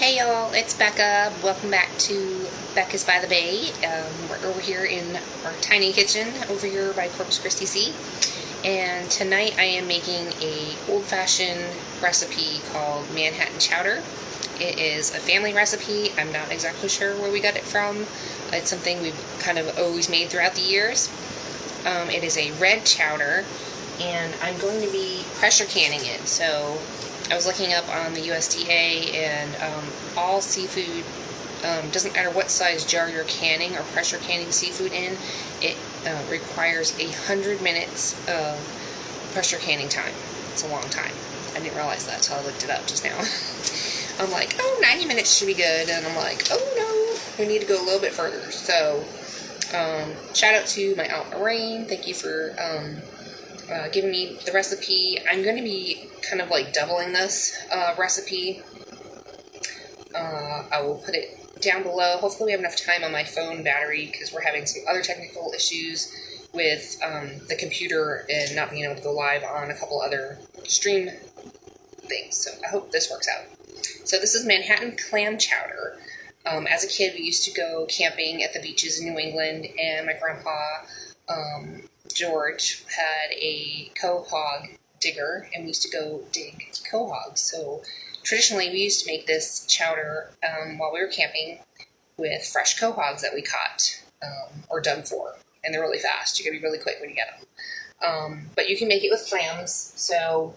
Hey y'all, it's Becca. Welcome back to Becca's by the Bay. We're over here in our tiny kitchen over here by Corpus Christi. And tonight I am making a old-fashioned recipe called Manhattan Chowder. It is a family recipe. I'm not exactly sure where we got it from. It's something we've kind of always made throughout the years. It is a red chowder, and I'm going to be pressure canning it. So I was looking up on the USDA, and all seafood, doesn't matter what size jar you're canning or pressure canning seafood in, it requires 100 minutes of pressure canning time. It's a long time. I didn't realize that until I looked it up just now. I'm like, oh, 90 minutes should be good, and I'm like, oh no, we need to go a little bit further. So, shout out to my Aunt Meringue. Thank you for giving me the recipe. I'm going to be kind of like doubling this recipe. I will put it down below. Hopefully we have enough time on my phone battery because we're having some other technical issues with the computer and not being able to go live on a couple other stream things. So I hope this works out. So this is Manhattan Clam Chowder. As a kid, we used to go camping at the beaches in New England, and my grandpa, George, had a quahog digger, and we used to go dig quahogs. So traditionally, we used to make this chowder while we were camping with fresh quahogs that we caught or dug for, and they're really fast. You gotta be really quick when you get them. But you can make it with clams. So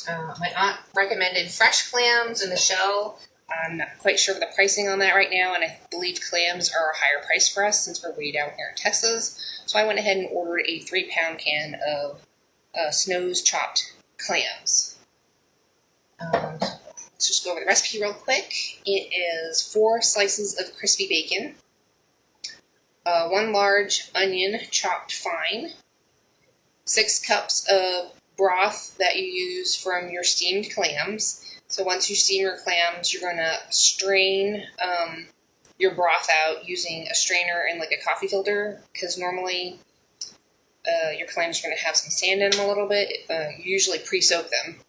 my aunt recommended fresh clams in the shell. I'm not quite sure of the pricing on that right now, and I believe clams are a higher price for us since we're way down here in Texas. So I went ahead and ordered a 3-pound can of Snow's chopped clams. Let's just go over the recipe real quick. It is 4 slices of crispy bacon, 1 large onion chopped fine, 6 cups of broth that you use from your steamed clams. So once you steam your clams, you're going to strain your broth out using a strainer and like a coffee filter, because normally your clams are going to have some sand in them a little bit. You usually pre-soak them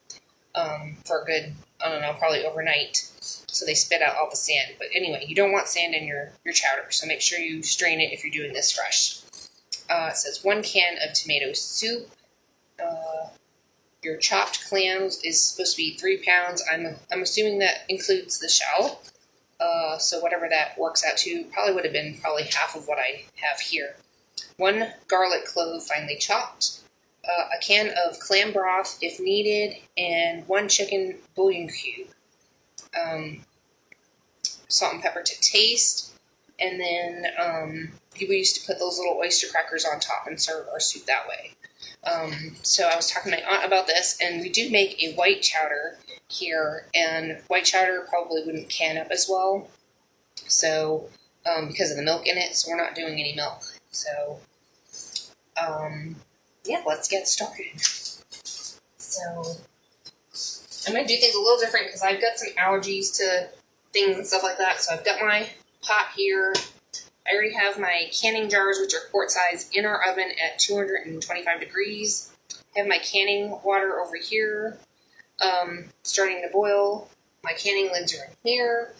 for a good, I don't know, probably overnight, so they spit out all the sand. But anyway, you don't want sand in your chowder, so make sure you strain it if you're doing this fresh. It says 1 can of tomato soup. Your chopped clams is supposed to be 3 pounds. I'm assuming that includes the shell. So whatever that works out to, probably would have been half of what I have here. 1 garlic clove finely chopped. A can of clam broth if needed, and 1 chicken bouillon cube. Salt and pepper to taste. And then we used to put those little oyster crackers on top and serve our soup that way. So I was talking to my aunt about this, and we do make a white chowder here, and white chowder probably wouldn't can up as well, so because of the milk in it, so we're not doing any milk. So yeah, let's get started. So I'm going to do things a little different because I've got some allergies to things and stuff like that. So I've got my pot here. I already have my canning jars, which are quart size, in our oven at 225 degrees. I have my canning water over here, starting to boil. My canning lids are in here.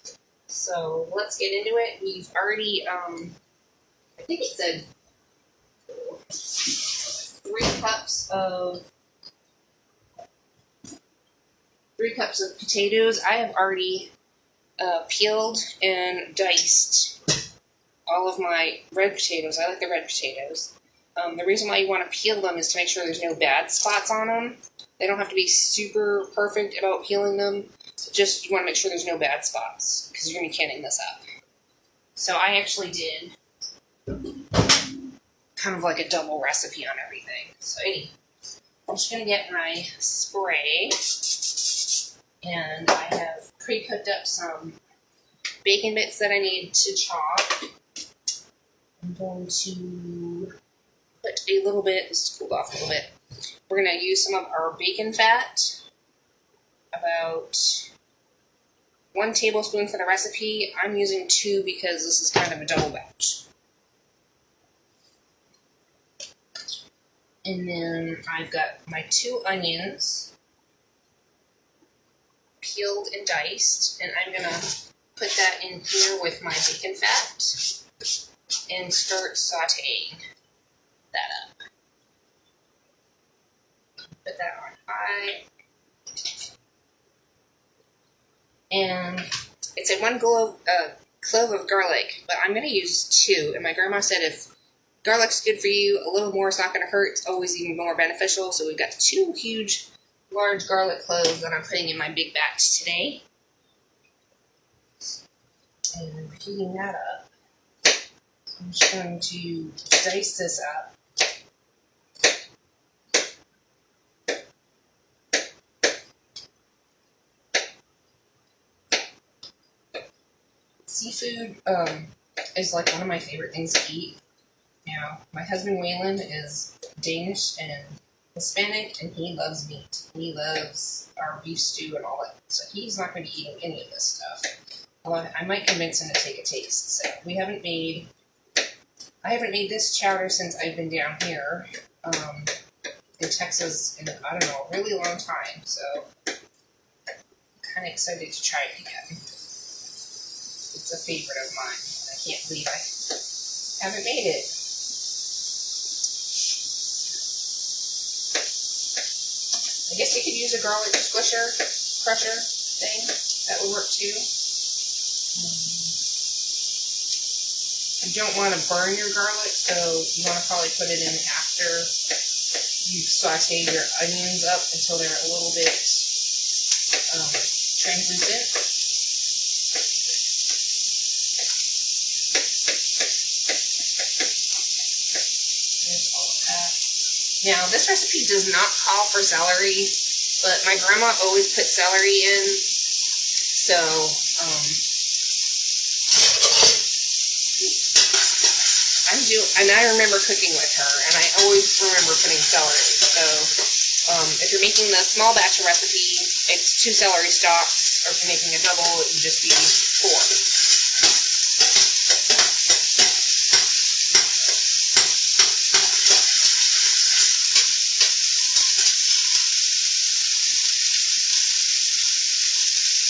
So let's get into it. We've already, I think it said 3 cups of potatoes. I have already peeled and diced all of my red potatoes. I like the red potatoes. The reason why you want to peel them is to make sure there's no bad spots on them. They don't have to be super perfect about peeling them. Just you want to make sure there's no bad spots because you're going to be canning this up. So I actually did kind of like a double recipe on everything. So anyway, I'm just going to get my spray, and I have pre-cooked up some bacon bits that I need to chop. I'm going to put a little bit, this is cooled off a little bit. We're going to use some of our bacon fat, about 1 tablespoon for the recipe. I'm using 2 because this is kind of a double batch. And then I've got my 2 onions peeled and diced, and I'm gonna put that in here with my bacon fat and start sauteing that up. Put that on high. And it's a 1 clove of garlic, but I'm going to use 2. And my grandma said if garlic's good for you, a little more is not going to hurt. It's always even more beneficial. So we've got 2 huge, large garlic cloves that I'm putting in my big batch today. And I'm heating that up. I'm just going to dice this up. Seafood is like one of my favorite things to eat. Now, my husband Waylon is Danish and Hispanic, and he loves meat. He loves our beef stew and all that. So he's not going to be eating any of this stuff. Well, I might convince him to take a taste. So I haven't made this chowder since I've been down here in Texas in, I don't know, a really long time. So I'm kind of excited to try it again. It's a favorite of mine, and I can't believe I haven't made it. I guess you could use a garlic crusher thing. That would work too. You don't want to burn your garlic, so you want to probably put it in after you've sauteed your onions up until they're a little bit translucent. Now, this recipe does not call for celery, but my grandma always put celery in, so, and I remember cooking with her, and I always remember putting celery, so, if you're making the small batch recipe, it's 2 celery stalks, or if you're making a double, it would just be 4.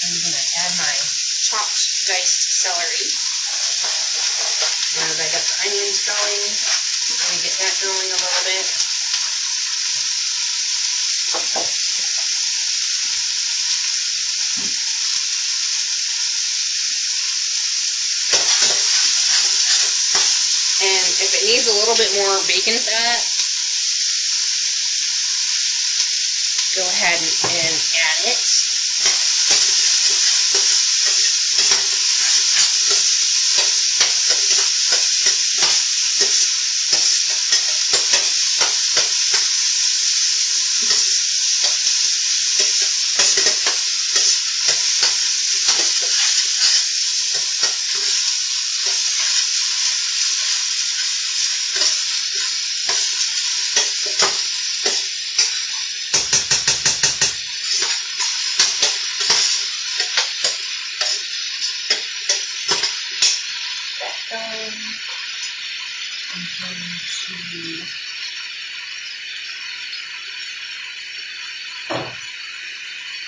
I'm going to add my chopped, diced celery. Now that I got the onions going, let me get that going a little bit. And if it needs a little bit more bacon fat, go ahead and add it.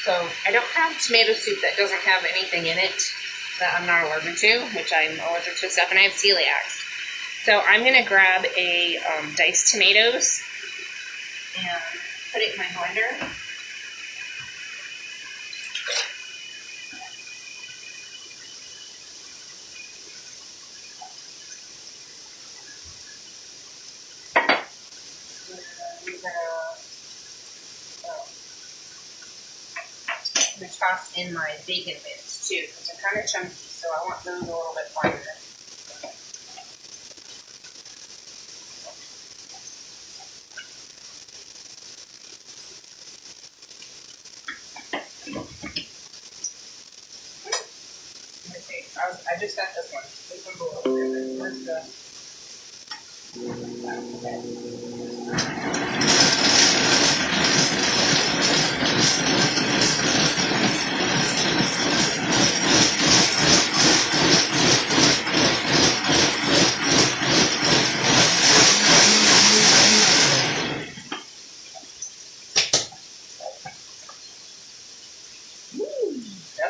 So I don't have tomato soup that doesn't have anything in it that I'm not allergic to, which I'm allergic to stuff, and I have celiac. So I'm going to grab a diced tomatoes and put it in my blender. I'm going to toss in my bacon bits too, because they're kind of chunky, so I want those a little bit finer. I just got this one. This one's a little bit. Where's the...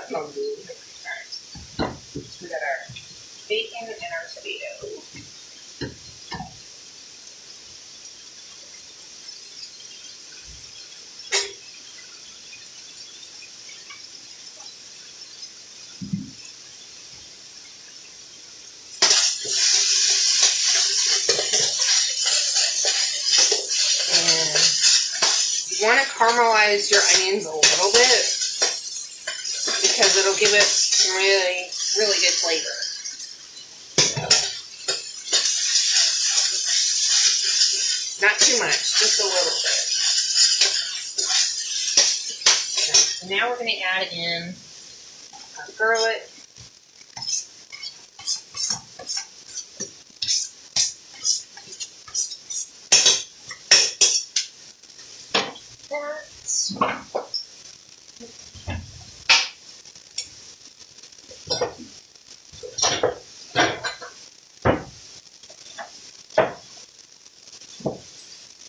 that smells good. Alright. So we got our bacon and our tomato. You want to caramelize your onions a little bit because it'll give it some really, really good flavor. Not too much, just a little bit. Okay. So now we're going to add in our garlic.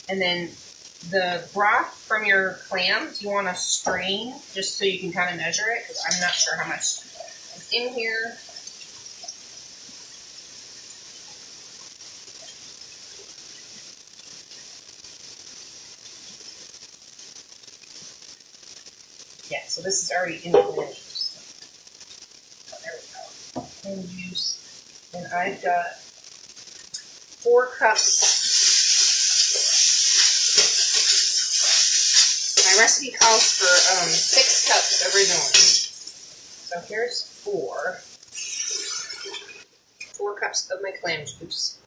And then the broth from your clams, you want to strain just so you can kind of measure it, because I'm not sure how much is in here. Yeah, so this is already in the clam juice. Oh, there we go. Clam juice. And I've got 4 cups. My recipe calls for 6 cups originally. So here's 4 cups of my clam juice.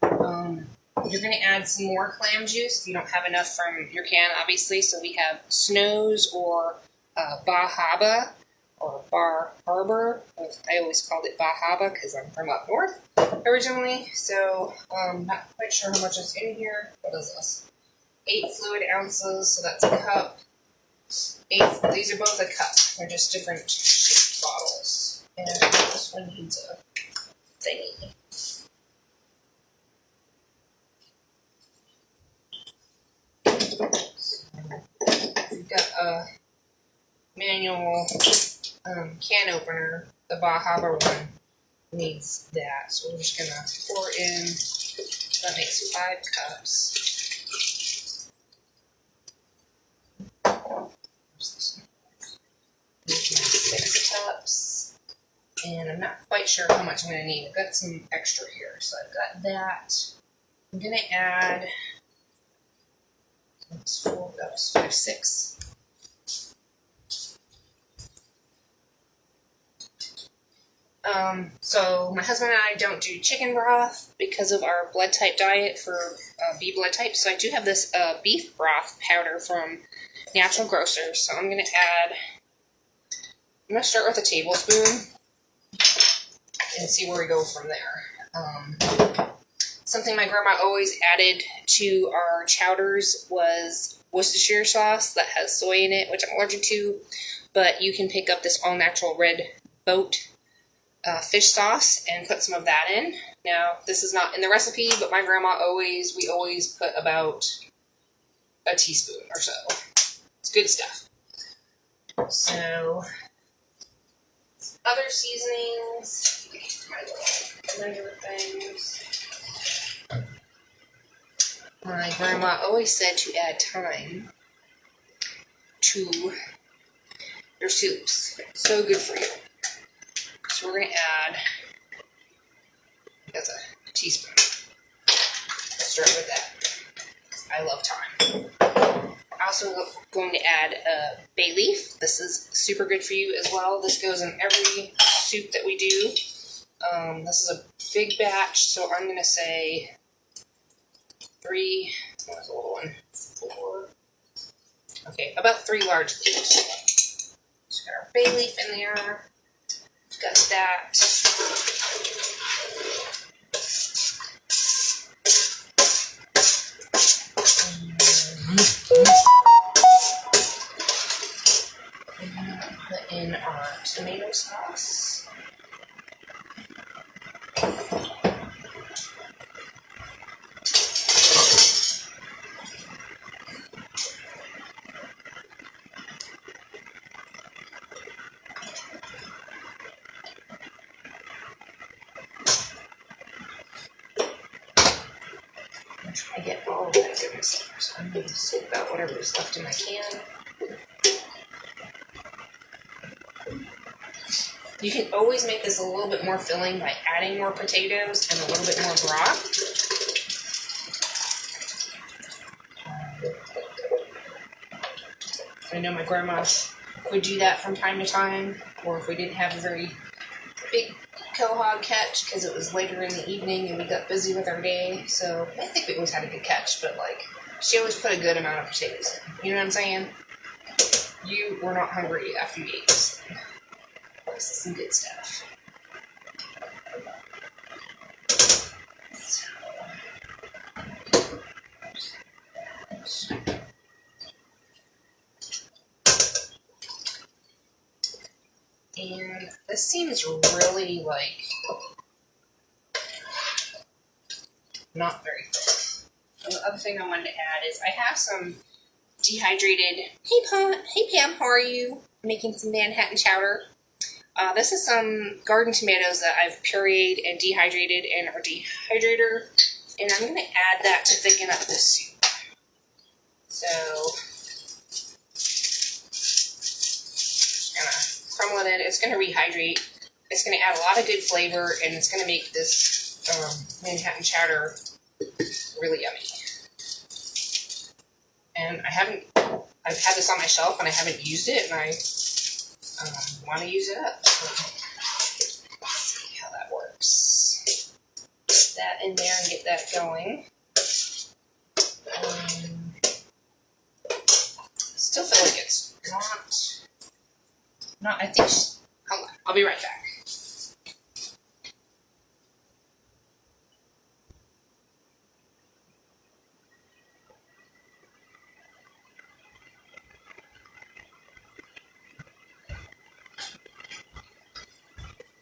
You're going to add some more clam juice if you don't have enough from your can, obviously. So we have Snows or Bahaba or Bar Harbor. I always called it Bahaba because I'm from up north originally. So not quite sure how much is in here. What is this? 8 fluid ounces, so that's a cup. 8. These are both a cup. They're just different shaped bottles. And this one needs a thingy. We've got a manual can opener. The Bahaba one needs that. So we're just going to pour in. That makes 5 cups. Making 6 cups. And I'm not quite sure how much I'm going to need. I've got some extra here. So I've got that. I'm going to add 4 cups, 5, 6. So my husband and I don't do chicken broth because of our blood type diet for B blood type. So I do have this beef broth powder from Natural Grocers. So I'm going to start with a tablespoon and see where we go from there. Something my grandma always added to our chowders was Worcestershire sauce that has soy in it, which I'm allergic to. But you can pick up this all-natural red boat fish sauce and put some of that in. Now, this is not in the recipe, but my grandma we always put about a teaspoon or so. It's good stuff. So, other seasonings, my little blender things. My grandma always said to add thyme to your soups. It's so good for you. So we're going to add, that's a teaspoon. Let's start with that. I love thyme. I'm also going to add bay leaf. This is super good for you as well. This goes in every soup that we do. This is a big batch, so I'm going to say 3, that was a little one, 4, okay, about 3 large leaves. Just got our bay leaf in there. Got that. And put in our tomato sauce. get all of that goodness in there. So I'm going to soak out whatever's left in my can. You can always make this a little bit more filling by adding more potatoes and a little bit more broth. I know my grandma would do that from time to time, or if we didn't have a very big quail catch because it was later in the evening and we got busy with our day. So I think we always had a good catch, but like she always put a good amount of potatoes in. You know what I'm saying? You were not hungry after you ate this thing. This is some good stuff. And this seems really like not very thick. And the other thing I wanted to add is I have some dehydrated. Hey Pam, how are you? Making some Manhattan chowder. This is some garden tomatoes that I've pureed and dehydrated in our dehydrator, and I'm going to add that to thicken up this soup. So, just going to crumble it in. It's going to rehydrate. It's going to add a lot of good flavor, and it's going to make this Manhattan chowder really yummy. And I've had this on my shelf, and I haven't used it, and I want to use it up. So let's see how that works. Put that in there and get that going. Still feel like it's not. I think. Hold on, I'll be right back.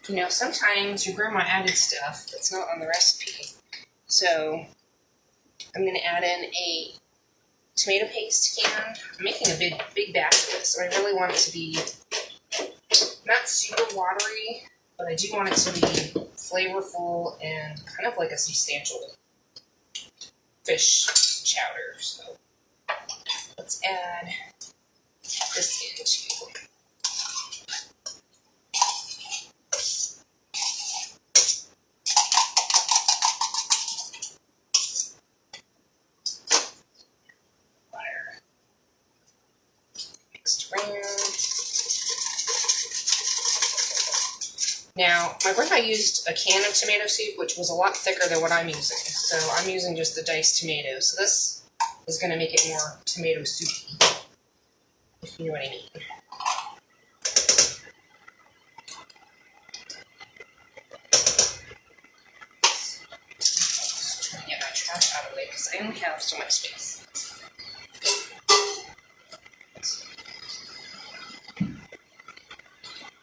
You know, sometimes your grandma added stuff that's not on the recipe. So I'm going to add in a tomato paste can. I'm making a big batch of this, so I really want it to be not super watery, but I do want it to be flavorful and kind of like a substantial fish chowder. So let's add this into. Now, my grandma used a can of tomato soup, which was a lot thicker than what I'm using. So I'm using just the diced tomatoes. So this is going to make it more tomato soupy, if you know what I mean. Just trying to get my trash out of the way because I only have so much space.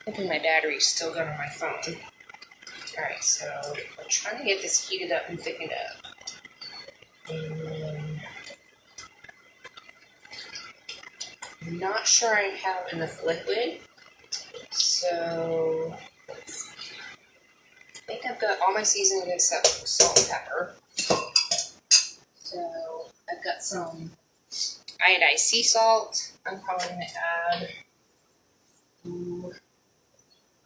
Hoping my battery's still good on my phone. Alright, so I'm trying to get this heated up and thickened up. And then I'm not sure I have enough liquid. So let's see. I think I've got all my seasoning except salt and pepper. So I've got some iodized sea salt. I'm probably going to add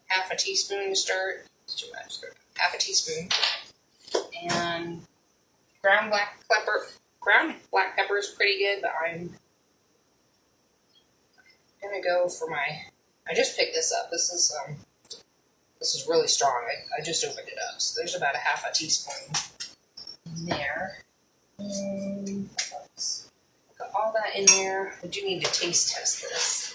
half a teaspoon to stir. It's too much. Half a teaspoon. And ground black pepper. Ground black pepper is pretty good, but I'm gonna go for my. I just picked this up. This is really strong. I just opened it up. So there's about a half a teaspoon in there. And got all that in there. I do need to taste test this.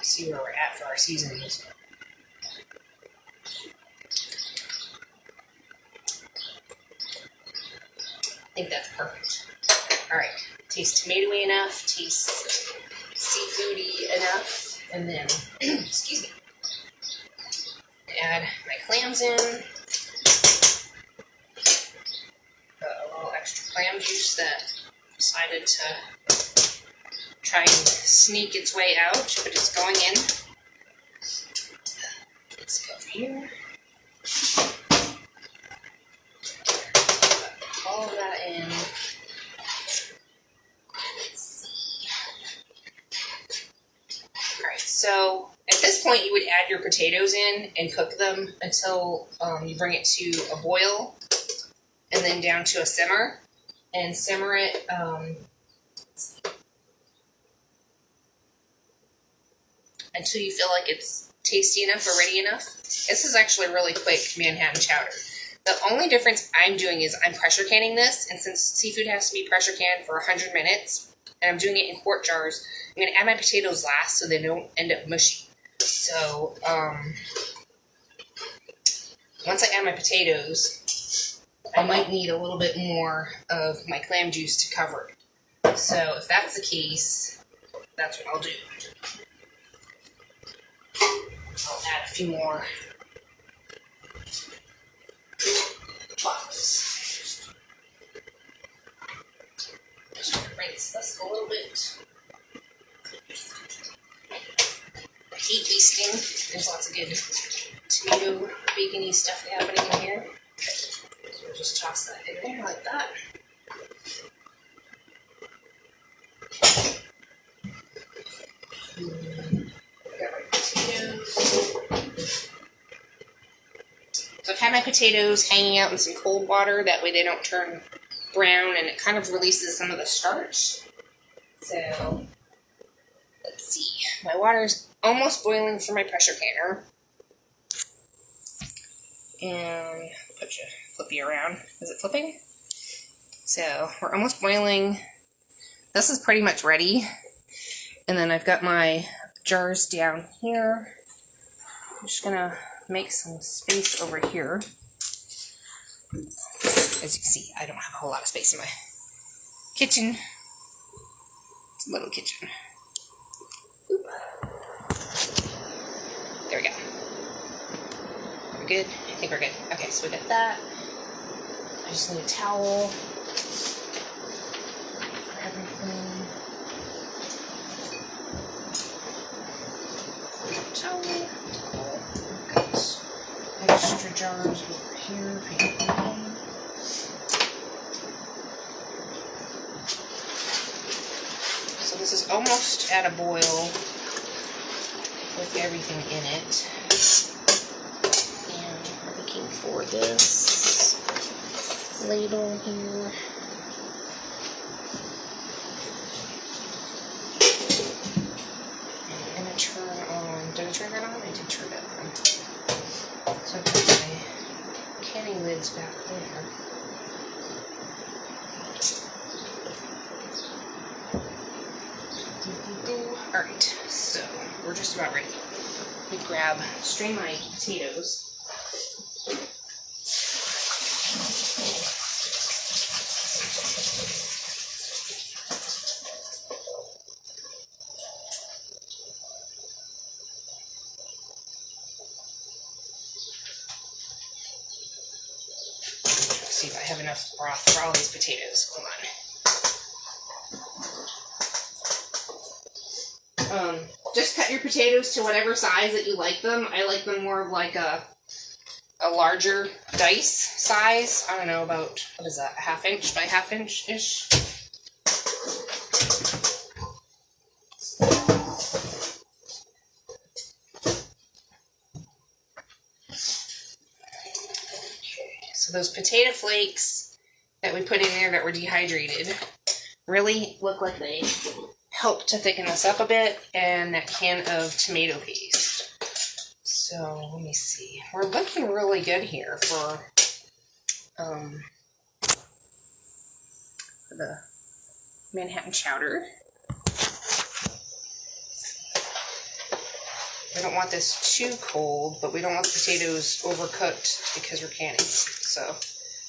See where we're at for our seasonings. I think that's perfect. Alright, taste tomatoey enough, taste seafoody enough, and then, excuse me, Add my clams in. Got a little extra clam juice that decided to try and sneak its way out, but it's going in. Let's go over here. Put all of that in. Let's see. Alright, so at this point you would add your potatoes in and cook them until you bring it to a boil and then down to a simmer. And simmer it until you feel like it's tasty enough or ready enough. This is actually really quick Manhattan chowder. The only difference I'm doing is I'm pressure canning this, and since seafood has to be pressure canned for 100 minutes, and I'm doing it in quart jars, I'm going to add my potatoes last so they don't end up mushy. So, once I add my potatoes, I might need a little bit more of my clam juice to cover it. So, if that's the case, that's what I'll do. I'll add a few more bottles. Just going to rinse this a little bit. Heat basting. There's lots of good tomato, bacony stuff happening in here. So we'll just toss that in there like that. Got my potatoes. So I've had my potatoes hanging out in some cold water. That way they don't turn brown and it kind of releases some of the starch. So let's see. My water's almost boiling for my pressure canner. And flip you around. Is it flipping? So we're almost boiling. This is pretty much ready. And then I've got my jars down here. I'm just gonna make some space over here. As you can see, I don't have a whole lot of space in my kitchen. It's a little kitchen. Oop. There we go. We're good? I think we're good. Okay, so we got that. I just need a towel for everything. Towel. Got extra jars over here for everything. So this is almost at a boil with everything in it. And we're looking for this ladle here. And I'm going to turn on, did I turn that on? I did turn that on. So I've got my canning lids back there. Alright, so we're just about ready. Let me strain my potatoes. See if I have enough broth for all these potatoes. Hold on. Just cut your potatoes to whatever size that you like them. I like them more of like a larger dice size. I don't know, about, what is that, a 1/2 inch by 1/2 inch-ish? So those potato flakes that we put in there that were dehydrated really look like they help to thicken this up a bit, and that can of tomato paste. So let me see. We're looking really good here for the Manhattan chowder. We don't want this too cold, but we don't want the potatoes overcooked because we're canning. So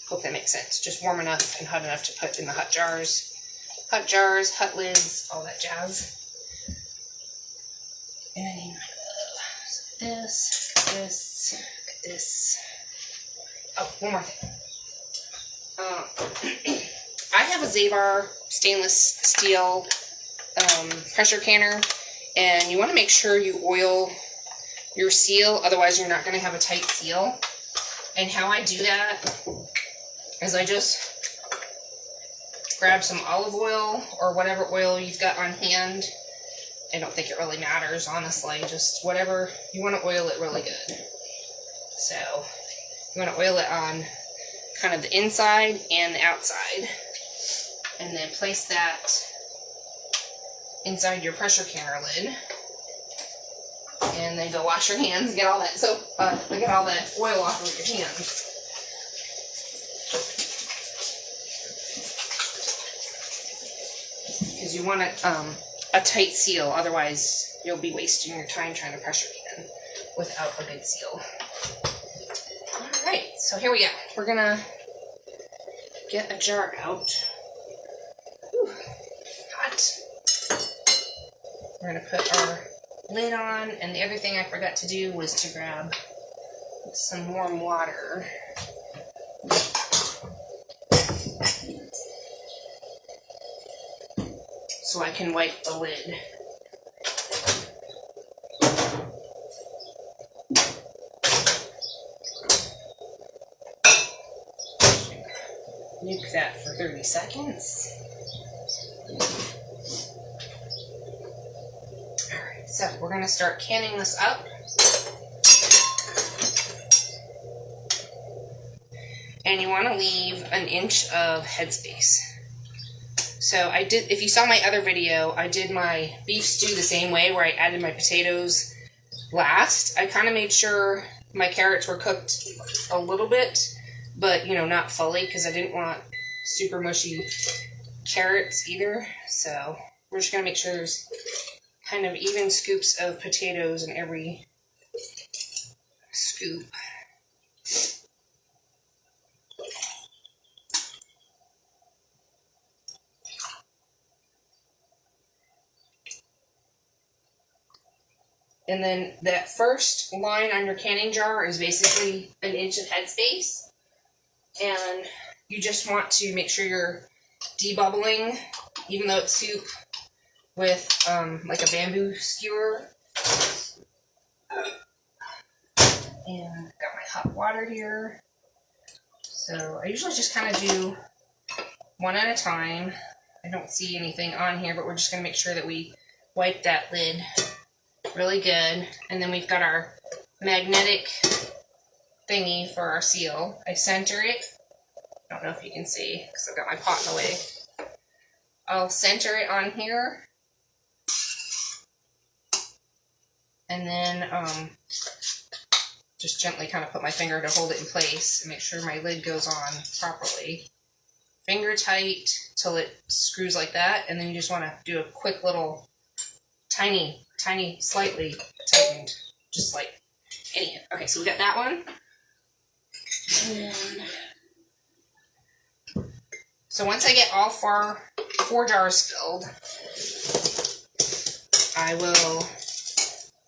hope that makes sense. Just warm enough and hot enough to put in the hot jars. Hot jars, hot lids, all that jazz. And I need my glove. So this, let's get this. Oh, one more thing. I have a Zavar stainless steel pressure canner, and you want to make sure you oil your seal, otherwise you're not going to have a tight seal. And how I do that is I just grab some olive oil or whatever oil you've got on hand. I don't think it really matters, honestly, just whatever. You want to oil it really good. So you want to oil it on kind of the inside and the outside, and then place that inside your pressure canner lid, and then go wash your hands and get all that soap, get all the oil off of your hands. Because you want a tight seal, otherwise you'll be wasting your time trying to pressure can without a good seal. Alright, so here we go. We're gonna get a jar out. Whew, hot. We're gonna put our lid on, and the other thing I forgot to do was to grab some warm water. So I can wipe the lid. Nuke that for 30 seconds. Alright, so we're going to start canning this up. And you want to leave an inch of headspace. So I did, if you saw my other video, I did my beef stew the same way, where I added my potatoes last. I kind of made sure my carrots were cooked a little bit, but, you know, not fully, because I didn't want super mushy carrots either. So we're just going to make sure there's kind of even scoops of potatoes in every scoop. And then that first line on your canning jar is basically an inch of headspace. And you just want to make sure you're debubbling, even though it's soup, with like a bamboo skewer. And got my hot water here. So I usually just kind of do one at a time. I don't see anything on here, but we're just going to make sure that we wipe that lid really good. And then we've got our magnetic thingy for our seal. I center it. I don't know if you can see because I've got my pot in the way. I'll center it on here. And then just gently kind of put my finger to hold it in place and make sure my lid goes on properly. Finger tight till it screws like that. And then you just want to do a quick little tiny, slightly tightened, just like anyhow. Okay, so we got that one. And then, so once I get all four jars filled, I will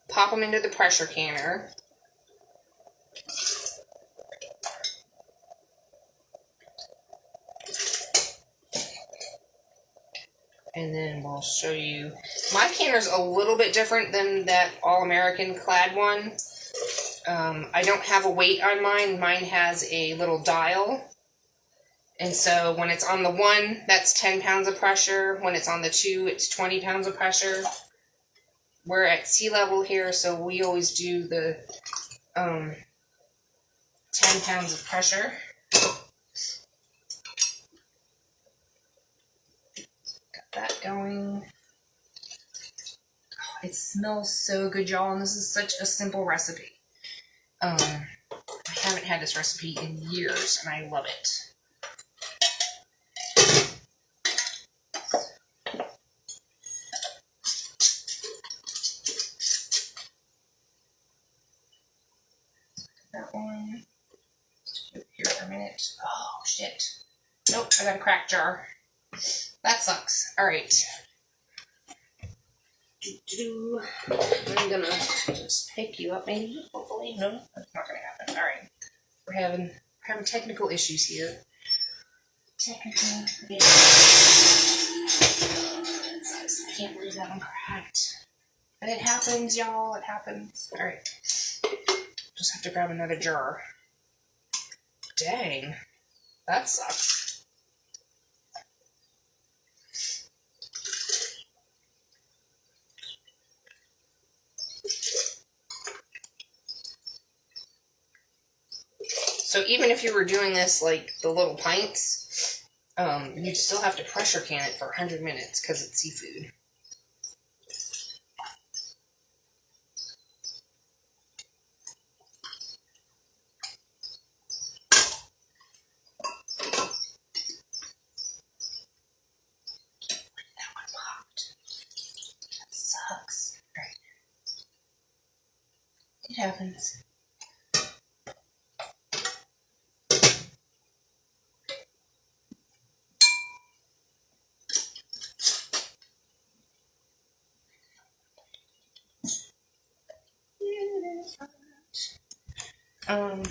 pop them into the pressure canner. And then we'll show you. My canner's a little bit different than that All-American clad one. I don't have a weight on mine. Mine has a little dial. And so when it's on the 1, that's 10 pounds of pressure. When it's on the 2, it's 20 pounds of pressure. We're at sea level here, so we always do the 10 pounds of pressure. That going. Oh, it smells so good, y'all, and this is such a simple recipe. I haven't had this recipe in years, and I love it. That one. Just keep it here for a minute. Oh, shit. Nope, I got a cracked jar. That sucks. Alright. I'm gonna just pick you up, maybe. Hopefully, no, that's not gonna happen. All right, we're having technical issues here. Technical issues. I can't believe that one cracked. But it happens, y'all. It happens. All right, just have to grab another jar. Dang, that sucks. So even if you were doing this like the little pints, you'd still have to pressure can it for 100 minutes because it's seafood. That one popped. That sucks. All right. It happens. Um,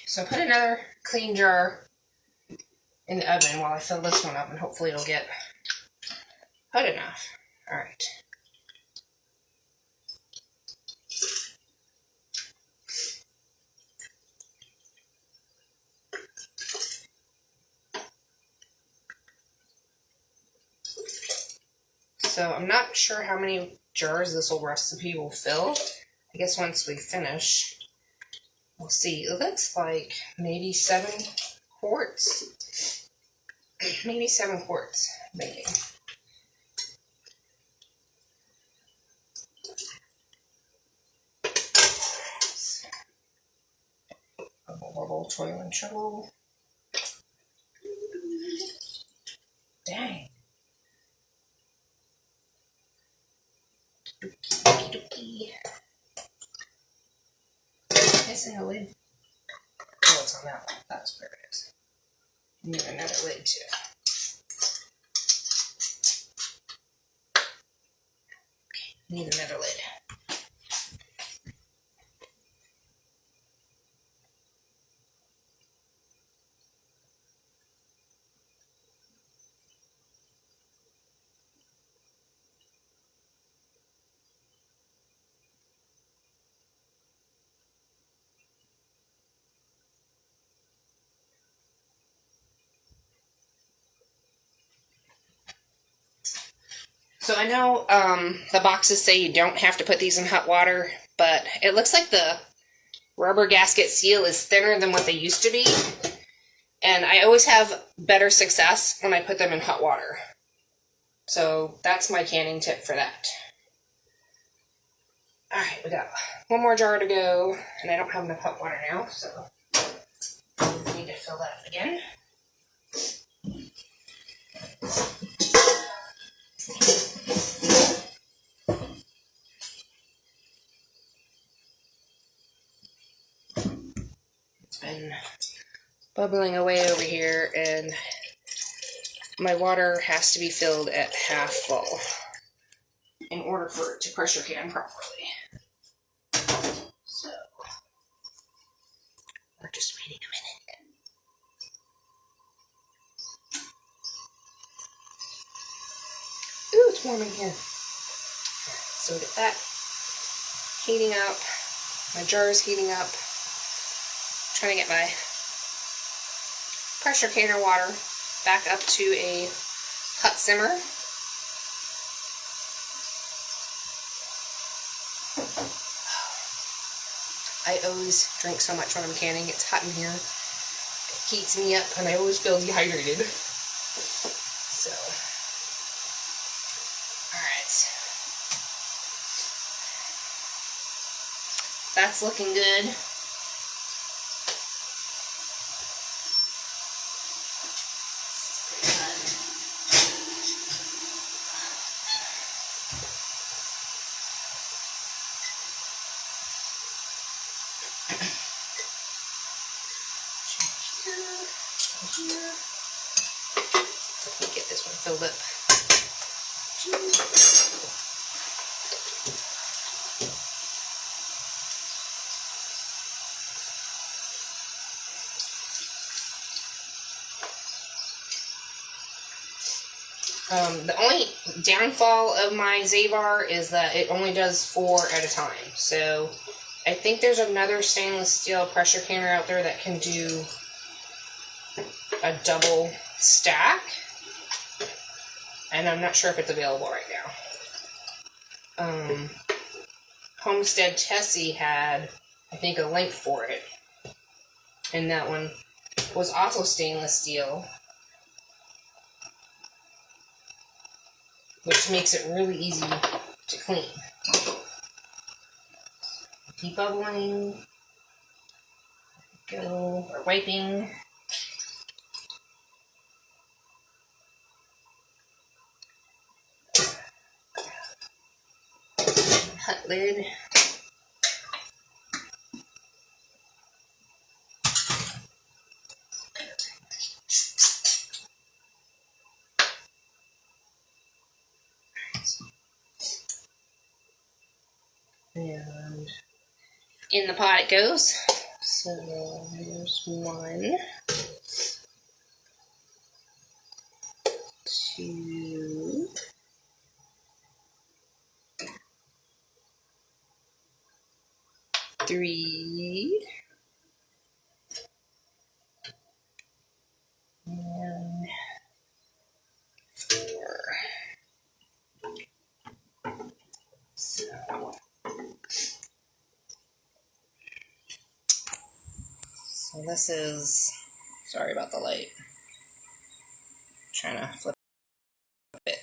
so put another clean jar in the oven while I fill this one up, and hopefully it'll get hot enough. All right. So I'm not sure how many jars this whole recipe will fill. I guess once we finish, we'll see. It looks like maybe 7 quarts. Maybe 7 quarts making. Bubble, bubble, toil and trouble. Dang. Dookie, dookie. Missing a lid. Oh, it's on that one. That's where it is. Need another lid too. Need another lid. So I know the boxes say you don't have to put these in hot water, but it looks like the rubber gasket seal is thinner than what they used to be. And I always have better success when I put them in hot water. So that's my canning tip for that. Alright, we got one more jar to go, and I don't have enough hot water now, so I need to fill that up again. It's been bubbling away over here, and my water has to be filled at half full in order for it to pressure can properly. So, we're just waiting a minute. Ooh, it's warm in here. So we get that heating up. My jar is heating up. trying to get my pressure canner water back up to a hot simmer. I always drink so much when I'm canning. It's hot in here. It heats me up and I always feel dehydrated. So, alright. That's looking good. Here. Let me get this one filled up. The only downfall of my Zavar is that it only does 4 at a time. So I think there's another stainless steel pressure canner out there that can do a double stack, and I'm not sure if it's available right now. Homestead Tessie had, I think, a link for it, and that one was also stainless steel, which makes it really easy to clean. Debubbling, go, or wiping. Hot lid. And in the pot it goes. So there's 1, 2, 3, and 4. So this is, sorry about the light, I'm trying to flip it.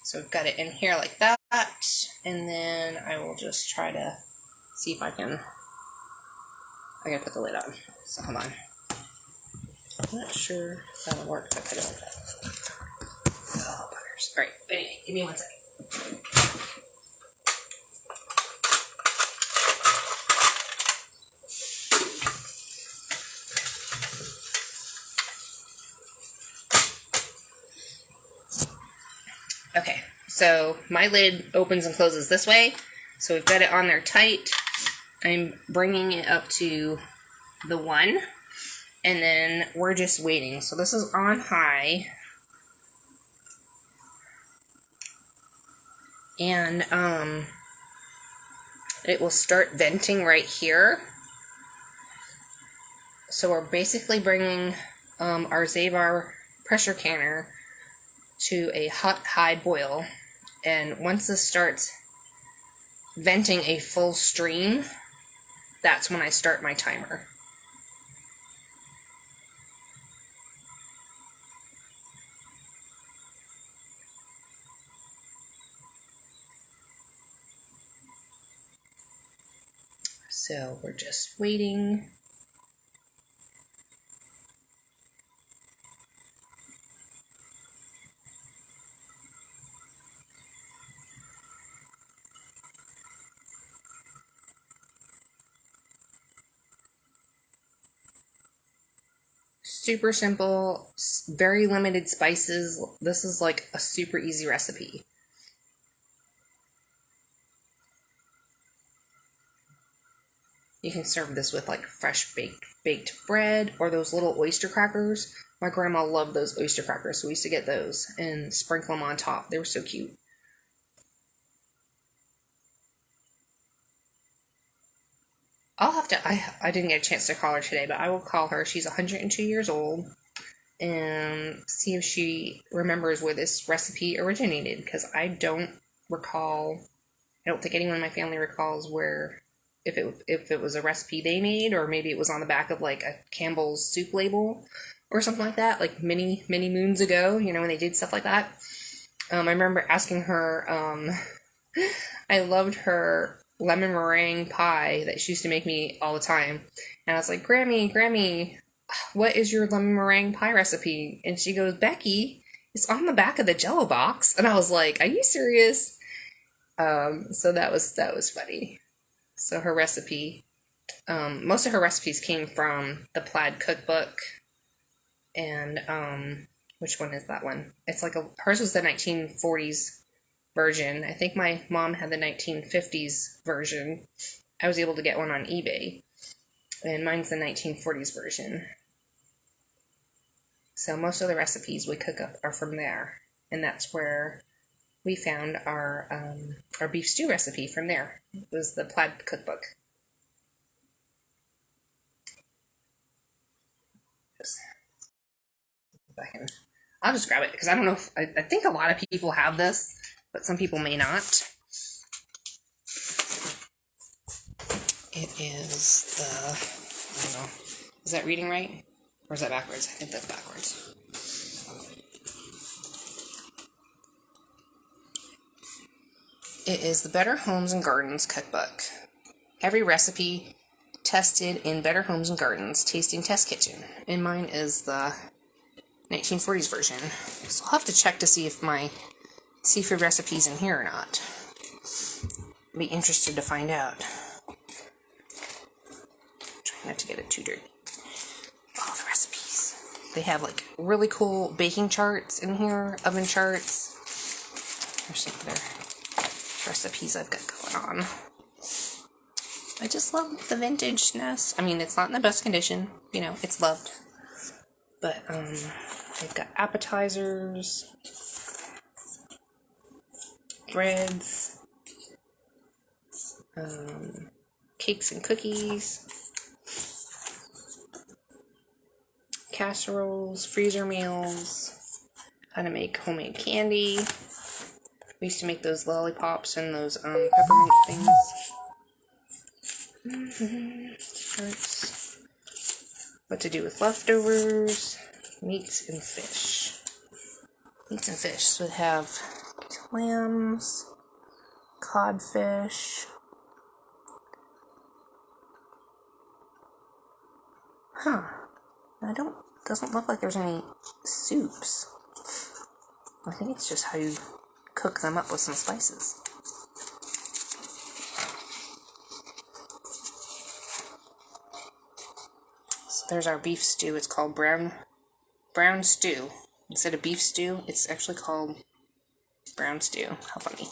So we've got it in here like that, and then I will just try to see if I can put the lid on, so hold on. I'm not sure if that'll work if I put it like that. Oh, buggers. Alright, but anyway, give me 1 second. Okay, so my lid opens and closes this way, so we've got it on there tight. I'm bringing it up to the 1, and then we're just waiting. So this is on high, and it will start venting right here. So we're basically bringing our Zavar pressure canner to a hot high boil, and once this starts venting a full stream, that's when I start my timer. So we're just waiting. Super simple, very limited spices. This is like a super easy recipe. You can serve this with like fresh baked bread or those little oyster crackers. My grandma loved those oyster crackers, so we used to get those and sprinkle them on top. They were so cute. I'll have to, I didn't get a chance to call her today, but I will call her. She's 102 years old, and see if she remembers where this recipe originated, because I don't recall, I don't think anyone in my family recalls where, if it was a recipe they made, or maybe it was on the back of like a Campbell's soup label or something like that, like many moons ago, you know, when they did stuff like that. I remember asking her, I loved her lemon meringue pie that she used to make me all the time. And I was like, Grammy, what is your lemon meringue pie recipe? And she goes, Becky, it's on the back of the Jell-O box. And I was like, are you serious? So that was funny. So her recipe, most of her recipes came from the Plaid cookbook. And, which one is that one? It's like hers was the 1940s version. I think my mom had the 1950s version. I was able to get one on eBay. And mine's the 1940s version. So most of the recipes we cook up are from there. And that's where we found our beef stew recipe from there. It was the Plaid cookbook. I'll just grab it, because I don't know if, I think a lot of people have this, but some people may not. It is the, I don't know, is that reading right? Or is that backwards? I think that's backwards. It is the Better Homes and Gardens cookbook. Every recipe tested in Better Homes and Gardens Tasting Test Kitchen. And mine is the 1940s version. So I'll have to check to see if my seafood recipe's in here or not. Be interested to find out. Try not to get it too dirty. All the recipes. They have like really cool baking charts in here, oven charts. There's some other recipes I've got going on. I just love the vintageness. I mean, it's not in the best condition, you know, it's loved. But they've got appetizers, breads, cakes and cookies, casseroles, freezer meals, how to make homemade candy. We used to make those lollipops and those peppermint things. Charts. What to do with leftovers, meats and fish. Meats and fish. So we have clams, codfish. Doesn't look like there's any soups. I think it's just how you cook them up with some spices. So there's our beef stew. It's called brown stew. Instead of beef stew, it's actually called brown stew. How funny.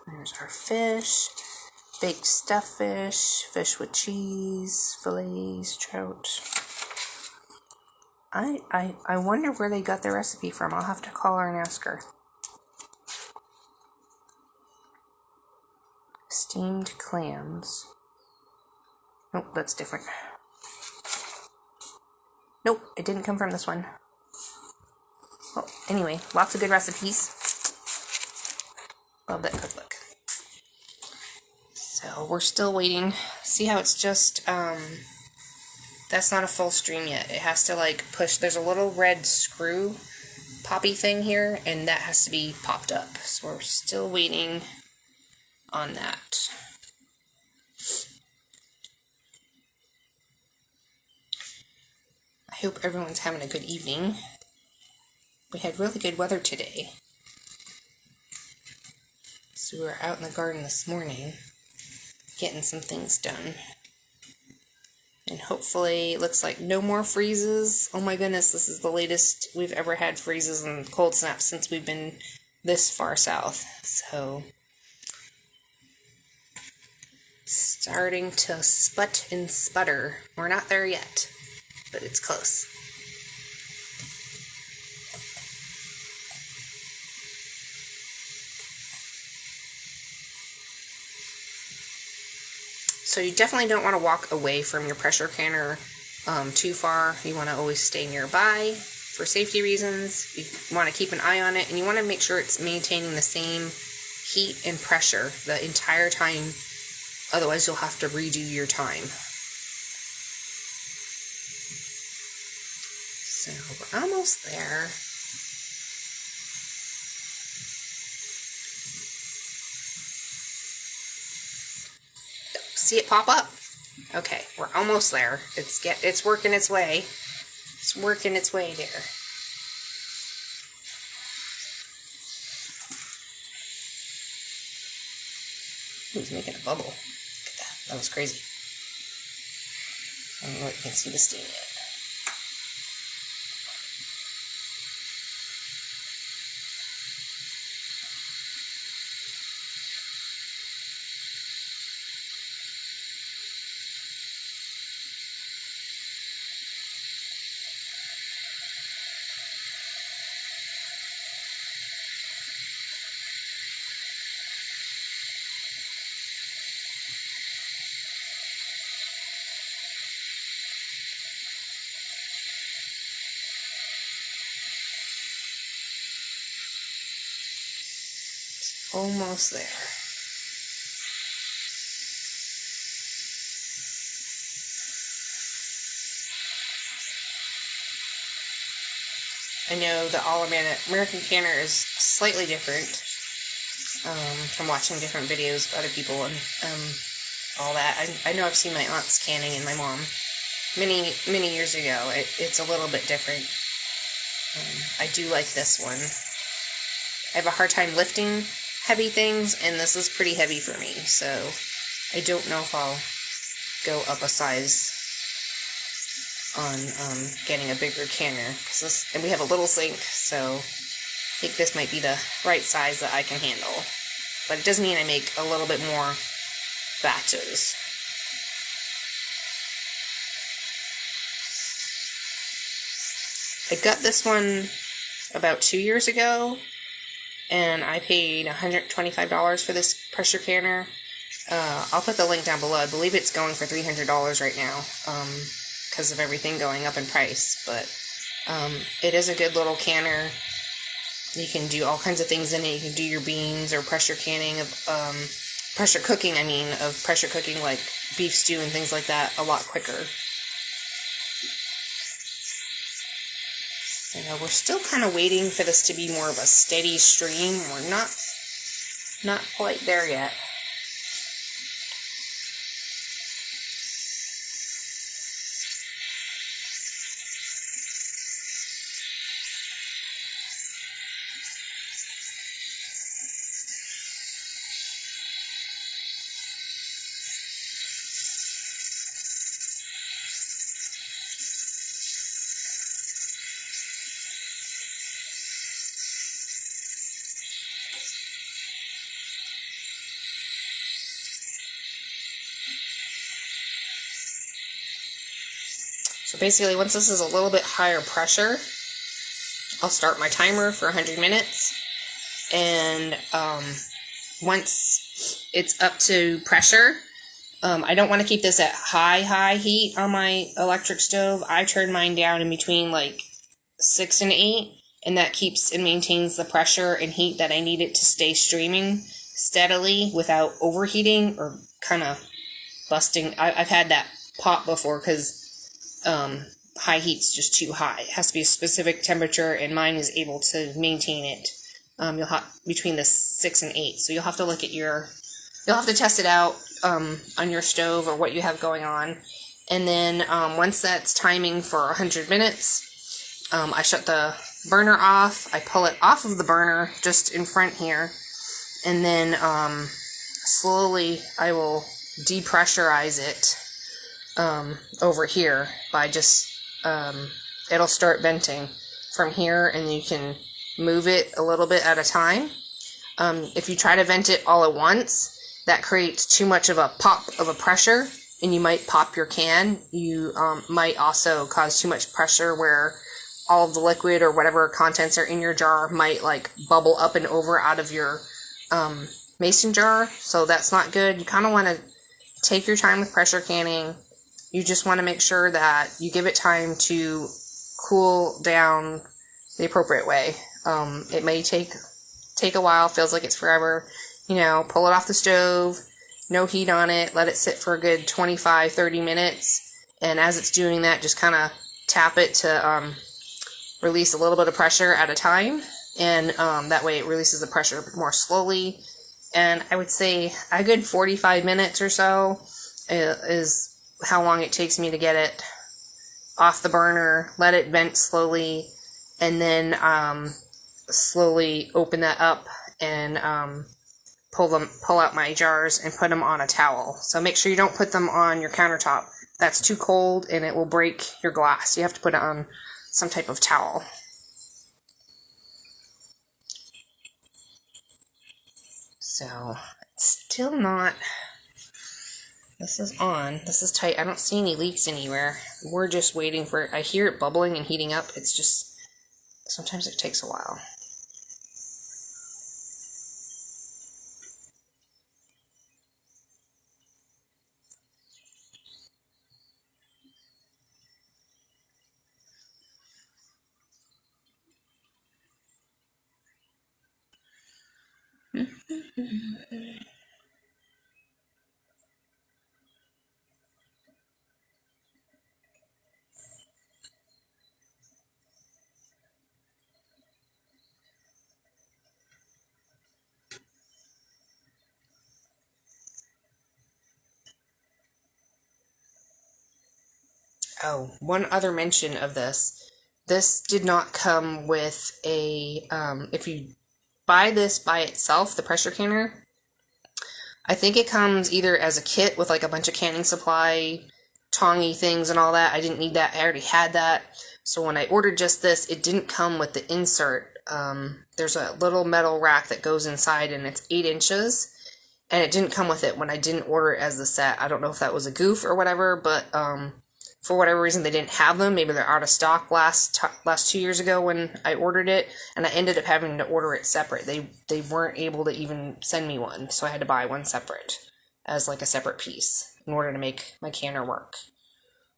There's our fish. Baked stuffed fish, fish with cheese, fillets, trout. I wonder where they got their recipe from. I'll have to call her and ask her. Steamed clams. Nope, that's different. Nope, it didn't come from this one. Well, anyway, lots of good recipes. Love that cookbook. So we're still waiting. See how it's just, that's not a full stream yet. It has to like push, there's a little red screw poppy thing here, and that has to be popped up. So we're still waiting on that. I hope everyone's having a good evening. We had really good weather today. So we were out in the garden this morning, getting some things done. And hopefully, it looks like no more freezes. Oh my goodness, this is the latest we've ever had freezes and cold snaps since we've been this far south. So, starting to sput and sputter. We're not there yet, but it's close. So you definitely don't want to walk away from your pressure canner too far. You want to always stay nearby for safety reasons. You want to keep an eye on it, and you want to make sure it's maintaining the same heat and pressure the entire time. Otherwise, you'll have to redo your time. So we're almost there. See it pop up? Okay, we're almost there. It's working its way. It's working its way there. It's making a bubble. Look at that. That was crazy. I don't know if you can see the steam yet. Almost there. I know the All-American canner is slightly different from watching different videos of other people and all that. I know I've seen my aunts canning and my mom many years ago. It's a little bit different. I do like this one. I have a hard time lifting heavy things, and this is pretty heavy for me, so I don't know if I'll go up a size on getting a bigger canner, and we have a little sink, so I think this might be the right size that I can handle, but it does mean I make a little bit more batches. I got this one about 2 years ago, and I paid $125 for this pressure canner. I'll put the link down below. I believe it's going for $300 right now because of everything going up in price. But it is a good little canner. You can do all kinds of things in it. You can do your beans or pressure canning of pressure cooking like beef stew and things like that a lot quicker. So we're still kind of waiting for this to be more of a steady stream. We're not quite there yet. So basically, once this is a little bit higher pressure, I'll start my timer for 100 minutes. And once it's up to pressure, I don't want to keep this at high heat on my electric stove. I turn mine down in between like 6 and 8, and that keeps and maintains the pressure and heat that I need it to stay streaming steadily without overheating or kind of busting. I've had that pop before because high heat's just too high. It has to be a specific temperature, and mine is able to maintain it. You'll have between the 6 and 8. So you'll have to look at you'll have to test it out on your stove or what you have going on. And then once that's timing for 100 minutes, I shut the burner off. I pull it off of the burner just in front here, and then slowly I will depressurize it over here by just it'll start venting from here, and you can move it a little bit at a time. If you try to vent it all at once, that creates too much of a pop of a pressure, and you might pop your can. You might also cause too much pressure where all of the liquid or whatever contents are in your jar might like bubble up and over out of your mason jar. So that's not good. You kind of want to take your time with pressure canning. You just want to make sure that you give it time to cool down the appropriate way. It may take a while, feels like it's forever. Pull it off the stove, no heat on it, let it sit for a good 25-30 minutes, and as it's doing that, just kind of tap it to release a little bit of pressure at a time, and that way it releases the pressure more slowly. And I would say a good 45 minutes or so is how long it takes me to get it off the burner, let it vent slowly, and then slowly open that up and pull out my jars and put them on a towel. So make sure you don't put them on your countertop. That's too cold and it will break your glass. You have to put it on some type of towel. So it's still not. This is on. This is tight. I don't see any leaks anywhere. We're just waiting for it. I hear it bubbling and heating up. It's just, sometimes it takes a while. Oh, one other mention of this. This did not come with a, if you buy this by itself, the pressure canner, I think it comes either as a kit with like a bunch of canning supply, tongy things and all that. I didn't need that. I already had that. So when I ordered just this, it didn't come with the insert. There's a little metal rack that goes inside and it's 8 inches. And it didn't come with it when I didn't order it as the set. I don't know if that was a goof or whatever, but for whatever reason they didn't have them. Maybe they're out of stock last 2 years ago when I ordered it, and I ended up having to order it separate. They weren't able to even send me one, so I had to buy one separate as like a separate piece in order to make my canner work.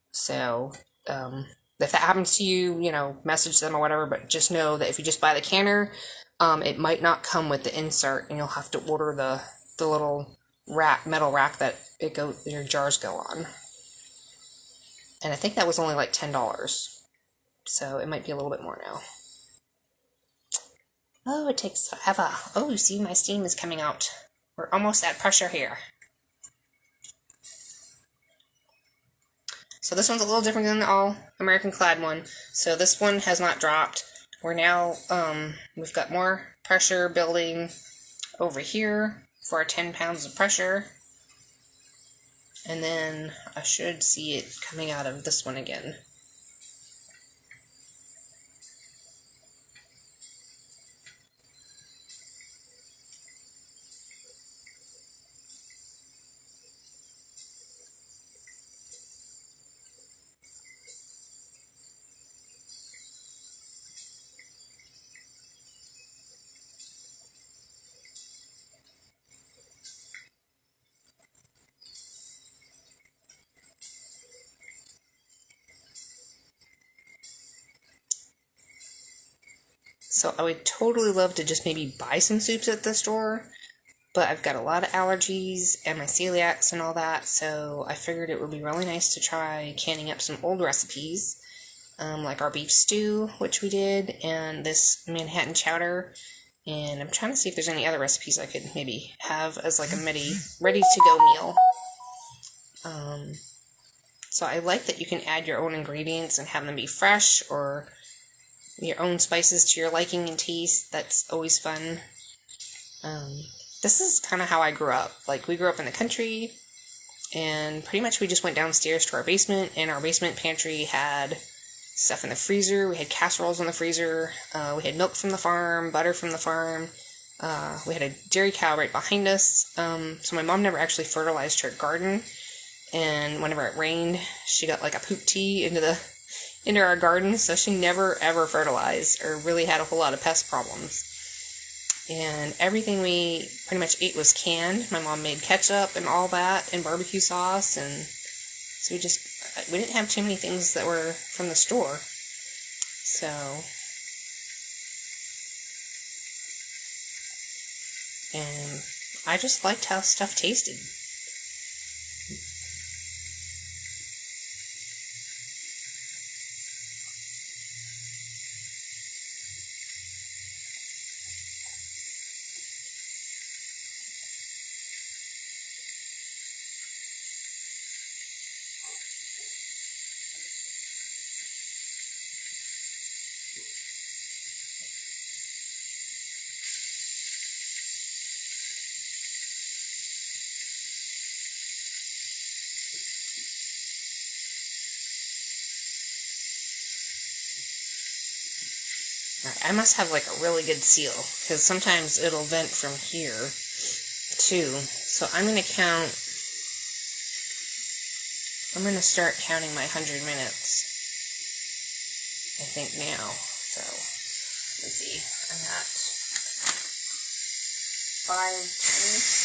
So if that happens to you, message them or whatever, but just know that if you just buy the canner, it might not come with the insert, and you'll have to order the little metal rack that your jars go on. And I think that was only like $10. So it might be a little bit more now. Oh, it takes forever. Oh, you see my steam is coming out. We're almost at pressure here. So this one's a little different than the all American clad one. So this one has not dropped. We're now, we've got more pressure building over here for our 10 pounds of pressure. And then I should see it coming out of this one again. So I would totally love to just maybe buy some soups at the store, but I've got a lot of allergies and my celiacs and all that, so I figured it would be really nice to try canning up some old recipes, like our beef stew, which we did, and this Manhattan chowder, and I'm trying to see if there's any other recipes I could maybe have as like a ready-to-go meal. So I like that you can add your own ingredients and have them be fresh, or your own spices to your liking and taste. That's always fun. This is kind of how I grew up. Like, we grew up in the country, and pretty much we just went downstairs to our basement, and our basement pantry had stuff in the freezer. We had casseroles in the freezer. We had milk from the farm, butter from the farm. We had a dairy cow right behind us. So my mom never actually fertilized her garden, and whenever it rained, she got like a poop tea into our garden, so she never ever fertilized or really had a whole lot of pest problems. And everything we pretty much ate was canned. My mom made ketchup and all that, and barbecue sauce, and so we didn't have too many things that were from the store. So, and I just liked how stuff tasted. I must have like a really good seal, because sometimes it'll vent from here too. So I'm going to start counting my 100 minutes, I think now. So, let's see, I'm at 5:20.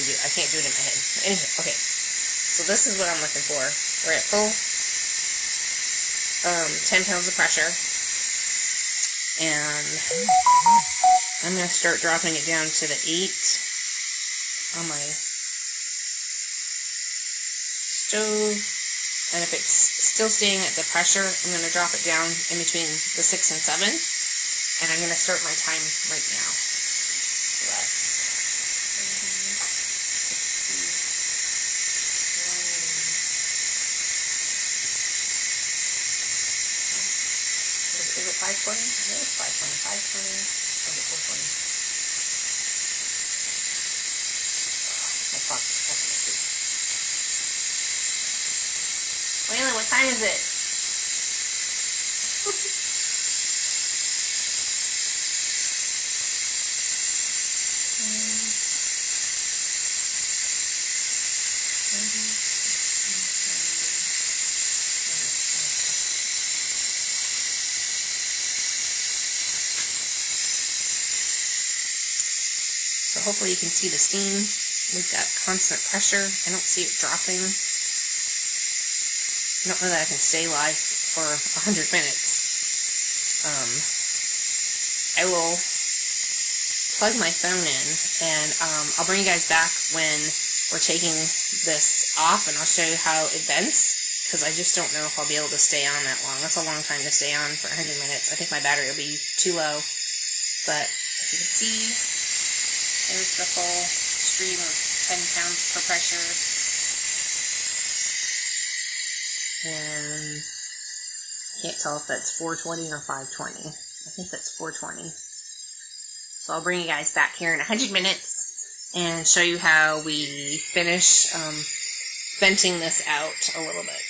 I can't do it in my head. Anyway, okay. So this is what I'm looking for. We're at full 10 pounds of pressure. And I'm going to start dropping it down to the 8 on my stove. And if it's still staying at the pressure, I'm going to drop it down in between the 6 and 7. And I'm going to start my time right now. So that's Is it 5:20? I think it's 5:20. 5:20. Or is it 4:20? My clock is pessimistic. Waylon, what time is it? So hopefully you can see the steam. We've got constant pressure. I don't see it dropping. I don't know that I can stay live for 100 minutes. I will plug my phone in, and I'll bring you guys back when we're taking this off, and I'll show you how it vents, because I just don't know if I'll be able to stay on that long. That's a long time to stay on for 100 minutes. I think my battery will be too low, but as you can see, there's the full stream of 10 pounds per pressure. And I can't tell if that's 420 or 520. I think that's 420. So I'll bring you guys back here in 100 minutes and show you how we finish venting this out a little bit.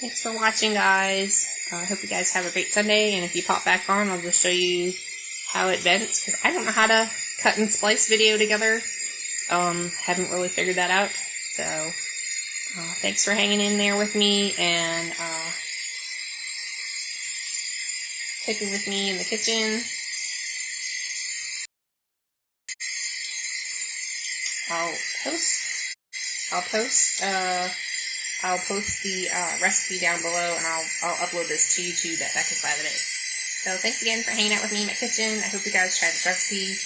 Thanks for watching, guys. I hope you guys have a great Sunday, and if you pop back on, I'll just show you how it vents, because I don't know how to cut and splice video together. Haven't really figured that out. So thanks for hanging in there with me and cooking with me in the kitchen. I'll post the recipe down below, and I'll upload this to YouTube at BeccasByTheBay. So thanks again for hanging out with me in my kitchen. I hope you guys try this recipe.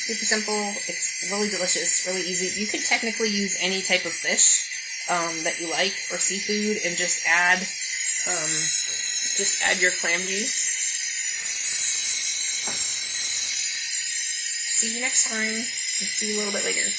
Super simple. It's really delicious, really easy. You could technically use any type of fish that you like, or seafood, and just add your clam juice. See you next time, and see you a little bit later.